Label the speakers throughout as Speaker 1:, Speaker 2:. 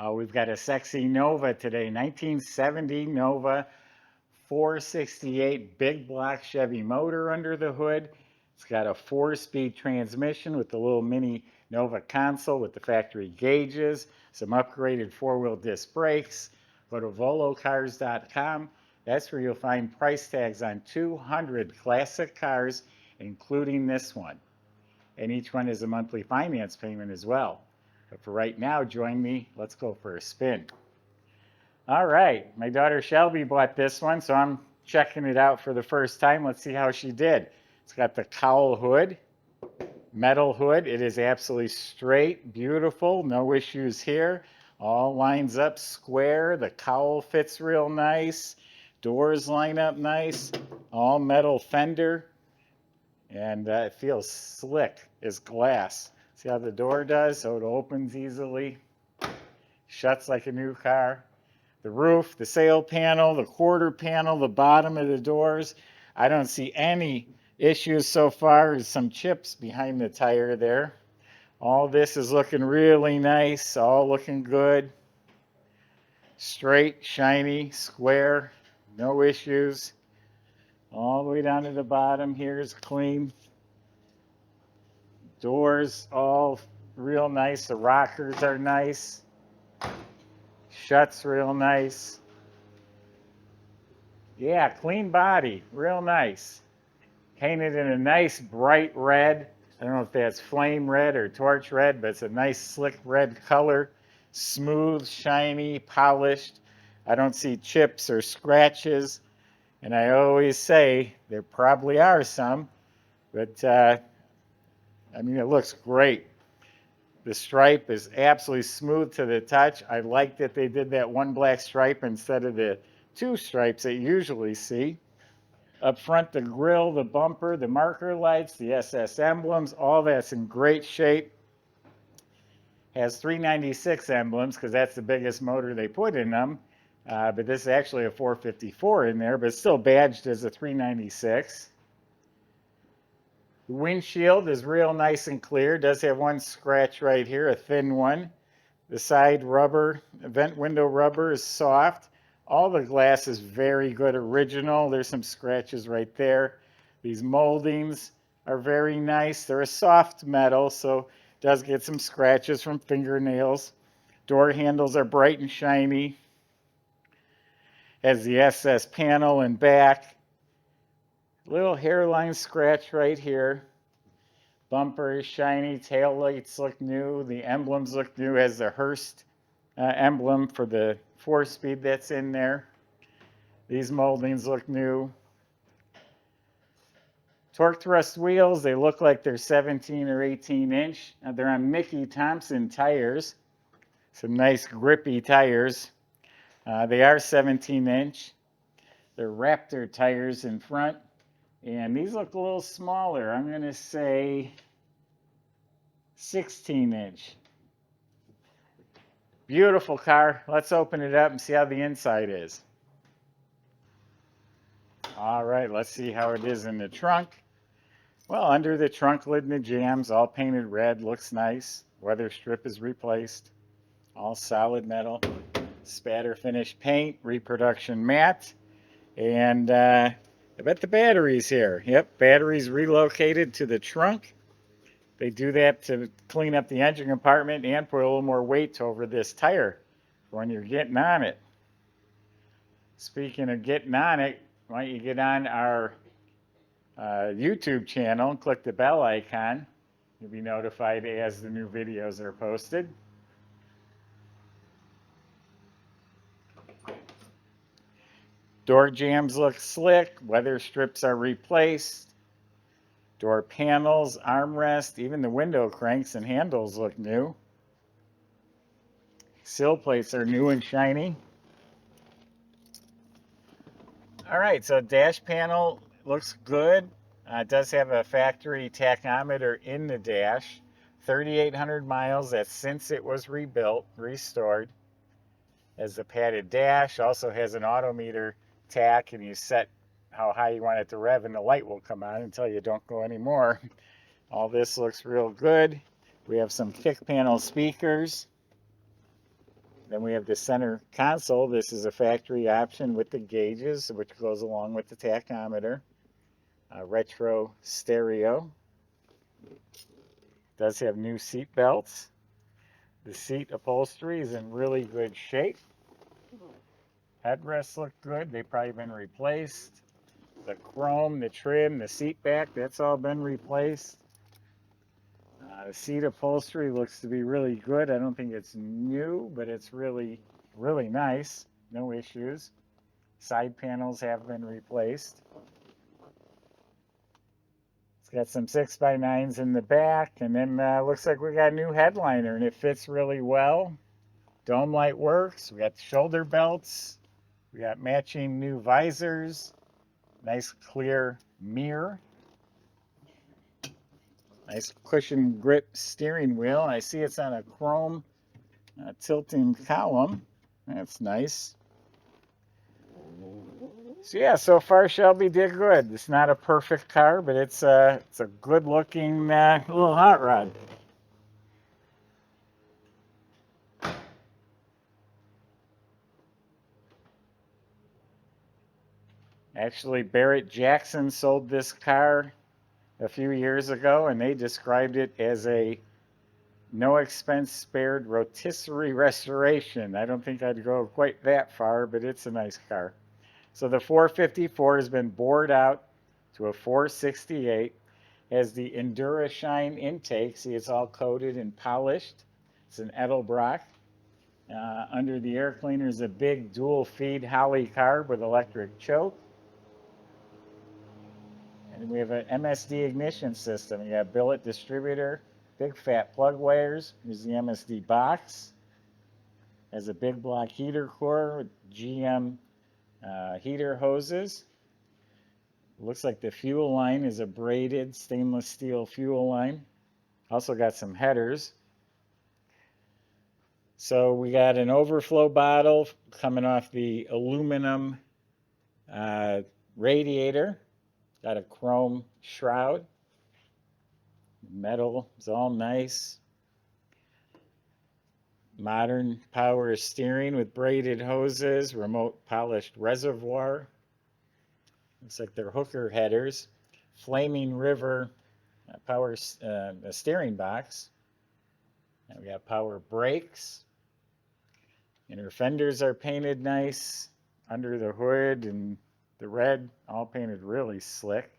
Speaker 1: We've got a sexy Nova today, 1970 Nova 468 big block Chevy motor under the hood. It's got a 4-speed transmission with the little mini Nova console with the factory gauges, some upgraded 4-wheel disc brakes. Go to volocars.com. That's where you'll find price tags on 200 classic cars, including this one. And each one is a monthly finance payment as well. But for right now, join me. Let's go for a spin. All right, my daughter Shelby bought this one, so I'm checking it out for the first time. Let's see how she did. It's got the cowl hood, metal hood. It is absolutely straight, beautiful, no issues here. All lines up square. The cowl fits real nice. Doors line up nice. All metal fender. And it feels slick as glass. See how the door does? So it opens easily. Shuts like a new car. The roof, the sail panel, the quarter panel, the bottom of the doors. I don't see any issues so far. There's some chips behind the tire there. All this is looking really nice, all looking good. Straight, shiny, square, no issues. All the way down to the bottom here is clean. Doors all real nice. The rockers are nice. Shuts real nice. Yeah, clean body, real nice. Painted in a nice bright red. I don't know if that's flame red or torch red, but it's a nice slick red color. Smooth, shiny, polished. I don't see chips or scratches. And I always say there probably are some, but I mean, it looks great. The stripe is absolutely smooth to the touch. I like that they did that one black stripe instead of the two stripes that you usually see. Up front, the grille, the bumper, the marker lights, the SS emblems, all that's in great shape. Has 396 emblems because that's the biggest motor they put in them. But this is actually a 454 in there, but it's still badged as a 396. The windshield is real nice and clear. It does have one scratch right here, a thin one. The side rubber, vent window rubber is soft. All the glass is very good original. There's some scratches right there. These moldings are very nice. They're a soft metal, so it does get some scratches from fingernails. Door handles are bright and shiny. Has the SS panel and back. Little hairline scratch right here. Bumper is shiny. Tail lights look new. The emblems look new. Has the Hearst emblem for the 4-speed that's in there. These moldings look new. Torque thrust wheels, they look like they're 17 or 18 inch. They're on Mickey Thompson tires. Some nice grippy tires. They are 17 inch. They're Raptor tires in front. And these look a little smaller. I'm going to say 16 inch. Beautiful car. Let's open it up and see how the inside is. All right, let's see how it is in the trunk. Well, under the trunk lid and the jambs, all painted red, looks nice. Weather strip is replaced. All solid metal. Spatter finish paint, reproduction matte. And I bet the battery's here. Yep, battery's relocated to the trunk. They do that to clean up the engine compartment and put a little more weight over this tire when you're getting on it. Speaking of getting on it, why don't you get on our YouTube channel and click the bell icon. You'll be notified as the new videos are posted. Door jambs look slick. Weather strips are replaced. Door panels, armrest, even the window cranks and handles look new. Sill plates are new and shiny. All right, so dash panel looks good. It does have a factory tachometer in the dash. 3,800 miles, that's since it was rebuilt, restored. Has the padded dash, also has an autometer tach, and you set how high you want it to rev and the light will come on until you don't go anymore. All this looks real good. We have some kick panel speakers. Then we have the center console. This is a factory option with the gauges, which goes along with the tachometer. Retro stereo. Does have new seat belts. The seat upholstery is in really good shape. Headrests look good. They've probably been replaced. The chrome, the trim, the seat back, that's all been replaced. The seat upholstery looks to be really good. I don't think it's new, but it's really, really nice. No issues. Side panels have been replaced. It's got some 6x9s in the back, and then looks like we got a new headliner, and it fits really well. Dome light works. We got shoulder belts. We got matching new visors. Nice clear mirror. Nice cushion grip steering wheel. I see it's on a chrome tilting column. That's nice. So yeah, so far Shelby did good. It's not a perfect car, but it's a good looking little hot rod. Actually, Barrett Jackson sold this car a few years ago, and they described it as a no expense spared rotisserie restoration. I don't think I'd go quite that far, but it's a nice car. So the 454 has been bored out to a 468. Has the Endura-Shine intake. See, it's all coated and polished. It's an Edelbrock. Under the air cleaner is a big dual feed Holley carb with electric choke. And we have an MSD ignition system. You got billet distributor, big fat plug wires. Here's the MSD box. Has a big block heater core with GM heater hoses. Looks like the fuel line is a braided stainless steel fuel line. Also got some headers. So we got an overflow bottle coming off the aluminum radiator. Got a chrome shroud. Metal is all nice. Modern power steering with braided hoses, remote polished reservoir. Looks like they're hooker headers. Flaming River power steering box. And we got power brakes. Inner fenders are painted nice. Under the hood and the red, all painted really slick.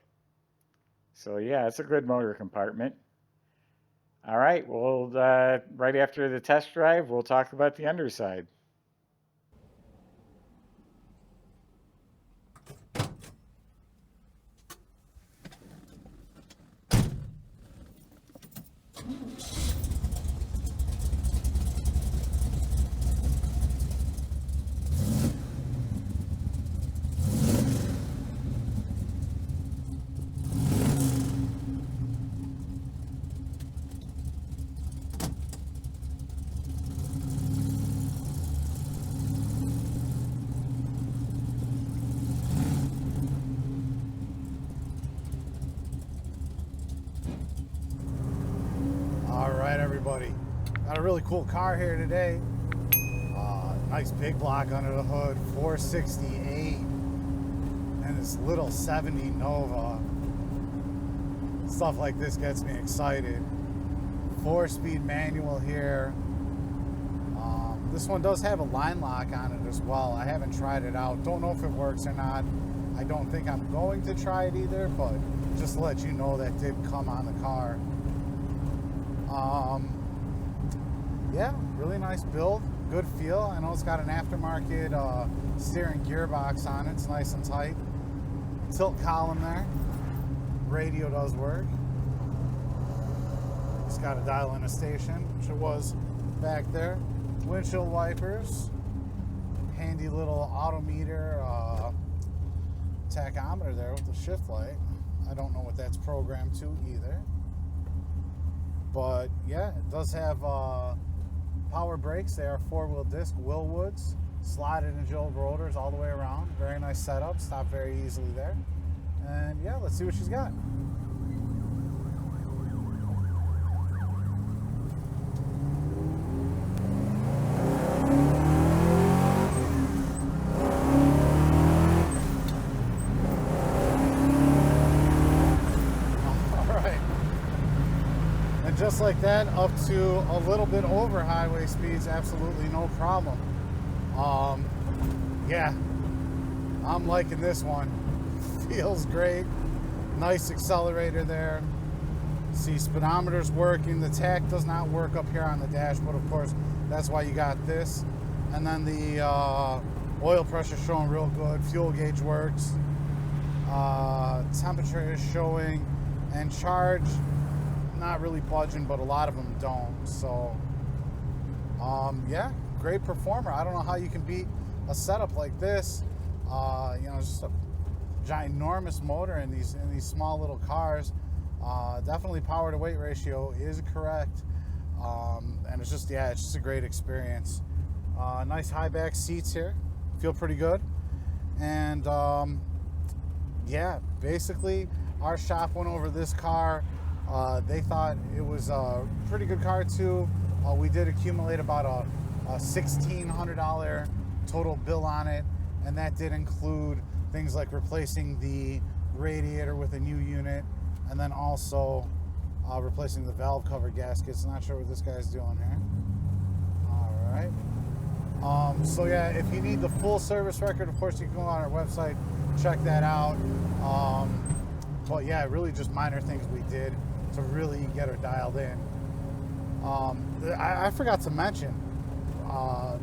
Speaker 1: So yeah, it's a good motor compartment. All right, well, right after the test drive, we'll talk about the underside.
Speaker 2: Everybody, got a really cool car here today. Nice big block under the hood, 468, and this little 70 Nova. Stuff like this gets me excited. 4-speed manual here. This one does have a line lock on it as well. I haven't tried it out. Don't know if it works or not. I don't think I'm going to try it either, but just to let you know, that did come on the car. Yeah, really nice build, good feel. I know it's got an aftermarket steering gearbox on it. It's nice and tight. Tilt column there. Radio does work. It's got a dial in a station, which it was back there. Windshield wipers. Handy little odometer tachometer there with the shift light. I don't know what that's programmed to either. But yeah, it does have power brakes. They are 4-wheel disc Willwoods, slotted and jilled rotors all the way around. Very nice setup, stop very easily there. And yeah, let's see what she's got. just like that, up to a little bit over highway speeds, absolutely no problem. Yeah, I'm liking this one. Feels great. Nice accelerator there. See, speedometer's working. The tach does not work up here on the dash, but of course, that's why you got this. And then the oil pressure showing real good. Fuel gauge works. Temperature is showing. And charge, not really budging, but a lot of them don't. So, yeah, great performer. I don't know how you can beat a setup like this. You know, just a ginormous motor in these small little cars. Definitely power to weight ratio is correct. And it's just, yeah, it's just a great experience. Nice high back seats here. Feel pretty good. And yeah, basically our shop went over this car. They thought it was a pretty good car too. We did accumulate about a $1,600 total bill on it, and that did include things like replacing the radiator with a new unit, and then also replacing the valve cover gaskets. Not sure what this guy's doing here. All right. So yeah, if you need the full service record, of course you can go on our website, check that out. But yeah, really just minor things we did to really get her dialed in. I forgot to mention,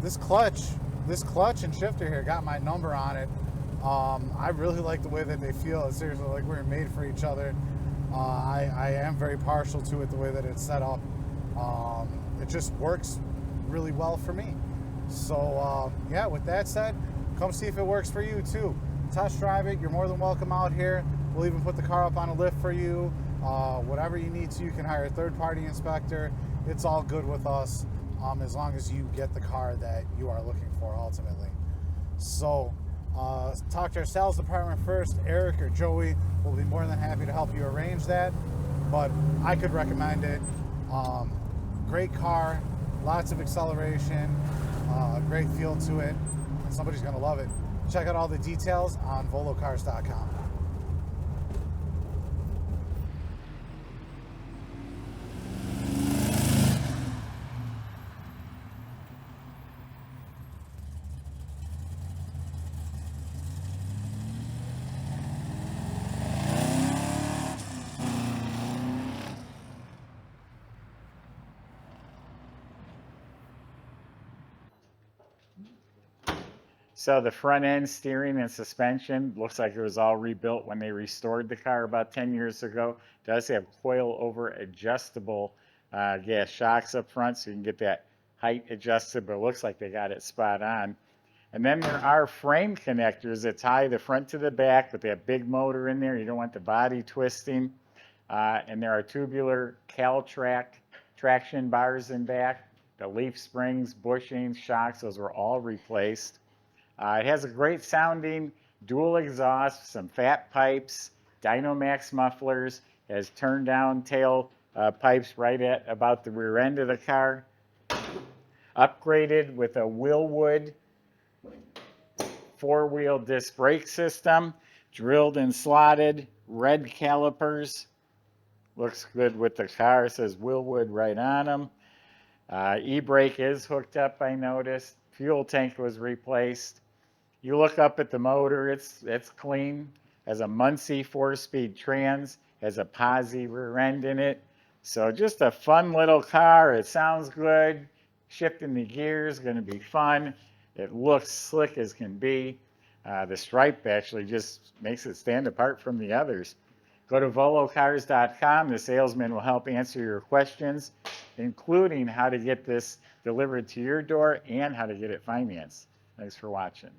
Speaker 2: this clutch and shifter here got my number on it. I really like the way that they feel. It's seriously like we're made for each other. I am very partial to it, the way that it's set up. It just works really well for me. So yeah, with that said, come see if it works for you too. Test drive it. You're more than welcome out here. We'll even put the car up on a lift for you. Whatever you need to, you can hire a third-party inspector. It's all good with us, as long as you get the car that you are looking for ultimately. So talk to our sales department first. Eric or Joey will be more than happy to help you arrange that, but I could recommend it. Great car, lots of acceleration, great feel to it. Somebody's gonna love it. Check out all the details on volocars.com.
Speaker 1: So the front end steering and suspension looks like it was all rebuilt when they restored the car about 10 years ago. It does have coil over adjustable gas shocks up front, so you can get that height adjusted, but it looks like they got it spot on. And then there are frame connectors that tie the front to the back with that big motor in there. You don't want the body twisting. And there are tubular cowl traction bars in back. The leaf springs, bushings, shocks, those were all replaced. It has a great sounding dual exhaust, some fat pipes, Dynamax mufflers, has turned down tail pipes right at about the rear end of the car. Upgraded with a Willwood 4-wheel disc brake system, drilled and slotted, red calipers. Looks good with the car, it says Willwood right on them. E-brake is hooked up, I noticed. Fuel tank was replaced. You look up at the motor, it's clean. Has a Muncie 4-speed trans, has a posi rear end in it. So just a fun little car. It sounds good. Shifting the gears, going to be fun. It looks slick as can be. The stripe actually just makes it stand apart from the others. Go to volocars.com. The salesman will help answer your questions, including how to get this delivered to your door and how to get it financed. Thanks for watching.